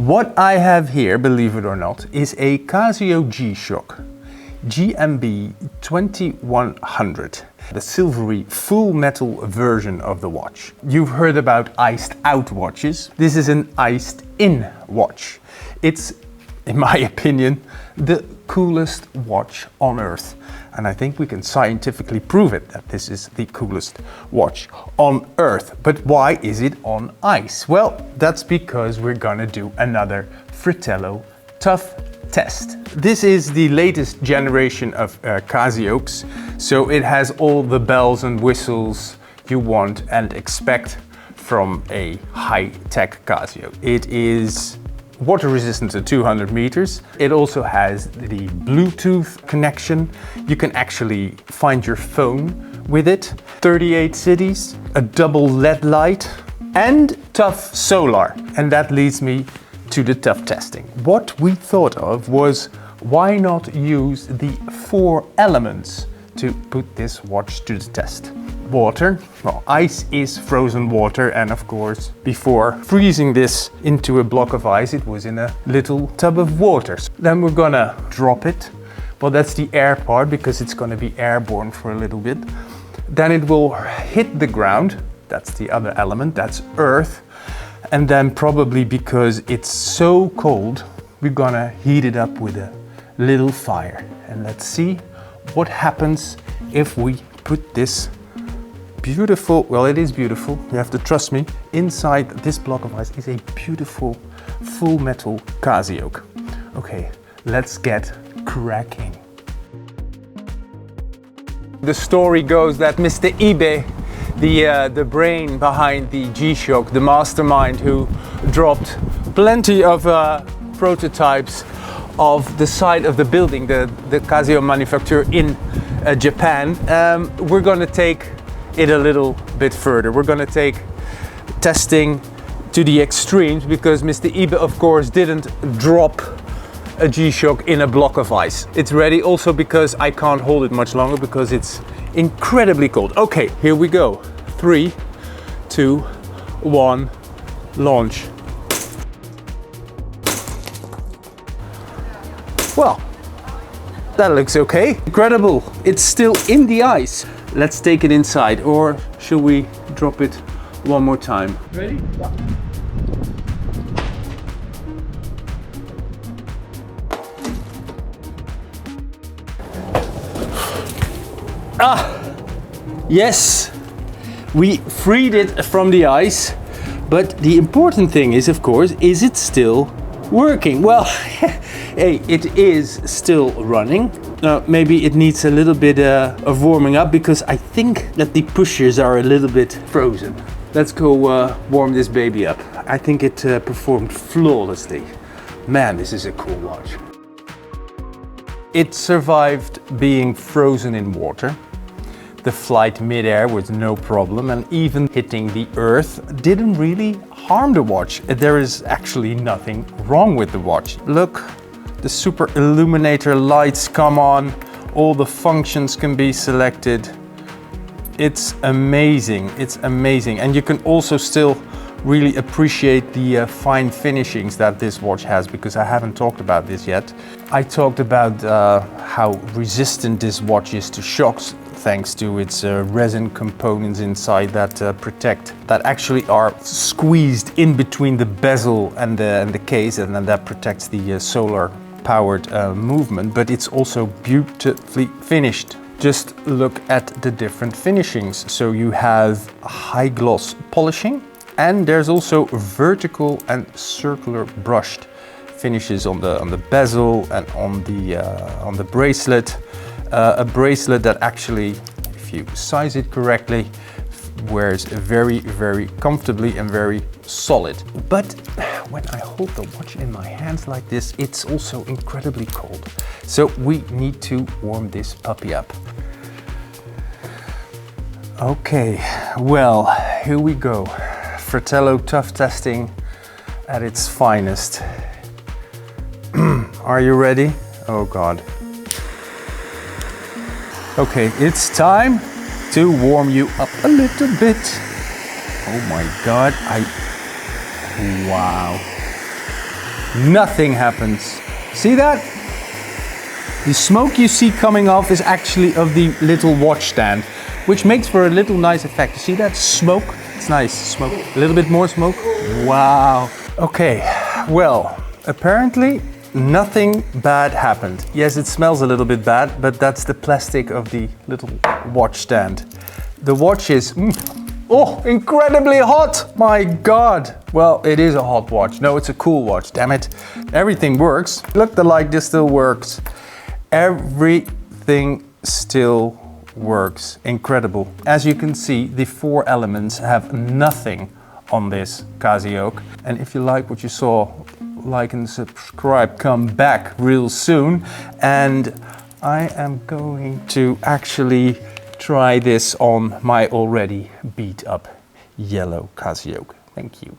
What I have here, believe it or not, is a Casio G-Shock GM-B2100, the silvery full metal version of the watch. You've heard about iced out watches. This is an iced in watch. It's, in my opinion, the coolest watch on earth. And I think we can scientifically prove it, that this is the coolest watch on earth. But why is it on ice? Well, that's because we're gonna do another Fratello Tough Test. This is the latest generation of CasiOaks, so it has all the bells and whistles you want and expect from a high-tech Casio. It is water resistant to 200 meters. It also has the Bluetooth connection. You can actually find your phone with it. 38 cities, a double LED light, and tough solar. And that leads me to the tough testing. What we thought of was, why not use the 4 elements to put this watch to the test? Water, well, ice is frozen water, and of course, before freezing this into a block of ice, it was in a little tub of water. Then we're gonna drop it. Well, that's the air part, because it's gonna be airborne for a little bit. Then it will hit the ground. That's the other element, that's earth. And then probably because it's so cold, we're gonna heat it up with a little fire. And let's see what happens if we put this beautiful, well, it is beautiful, you have to trust me, inside this block of ice is a beautiful full metal CasiOak. Okay, let's get cracking. The story goes that Mr. eBay, the brain behind the G-Shock, the mastermind who dropped plenty of prototypes of the side of the building, the Casio manufacturer in Japan, we're gonna take it a little bit further. We're gonna take testing to the extremes, because Mr. eBay, of course, didn't drop a G-Shock in a block of ice. It's ready also because I can't hold it much longer because it's incredibly cold. Okay, here we go. 3, 2, 1, launch. Well, that looks okay. Incredible, it's still in the ice. Let's take it inside, or should we drop it one more time? Ready? Ah, yes, we freed it from the ice, but the important thing is, of course, is it still working? Well, hey, it is still running. Maybe it needs a little bit of warming up, because I think that the pushers are a little bit frozen. Let's go warm this baby up. I think it performed flawlessly. Man, this is a cool watch. It survived being frozen in water. The flight mid-air was no problem, and even hitting the earth didn't really harm the watch. There is actually nothing wrong with the watch. Look, the super illuminator lights come on, all the functions can be selected. It's amazing, it's amazing. And you can also still really appreciate the fine finishings that this watch has, because I haven't talked about this yet. I talked about how resistant this watch is to shocks, thanks to its resin components inside that that actually are squeezed in between the bezel and the case, and then that protects the solar powered movement, but it's also beautifully finished. Just look at the different finishings. So you have high gloss polishing, and there's also vertical and circular brushed finishes on the bezel and on the bracelet. A bracelet that actually, if you size it correctly, wears very, very comfortably and very solid. But when I hold the watch in my hands like this, it's also incredibly cold. So we need to warm this puppy up. Okay, well, here we go. Fratello Tough Testing at its finest. Are you ready? Oh God. Okay, it's time to warm you up a little bit. Oh my God, wow. nothing happens. See that? The smoke you see coming off is actually of the little watch stand, which makes for a little nice effect. You see that smoke? It's nice smoke. A little bit more smoke. Wow. Okay, well, apparently nothing bad happened. Yes, it smells a little bit bad, but that's the plastic of the little watch stand. The watch is oh, incredibly hot. My God. Well, it is a hot watch. No, it's a cool watch. Damn it. Everything works. Look, the light just still works. Everything still works. Incredible. As you can see, the 4 elements have nothing on this CasiOak. And if you like what you saw, like and subscribe, come back real soon. And I am going to actually try this on my already beat up yellow CasiOak. Thank you.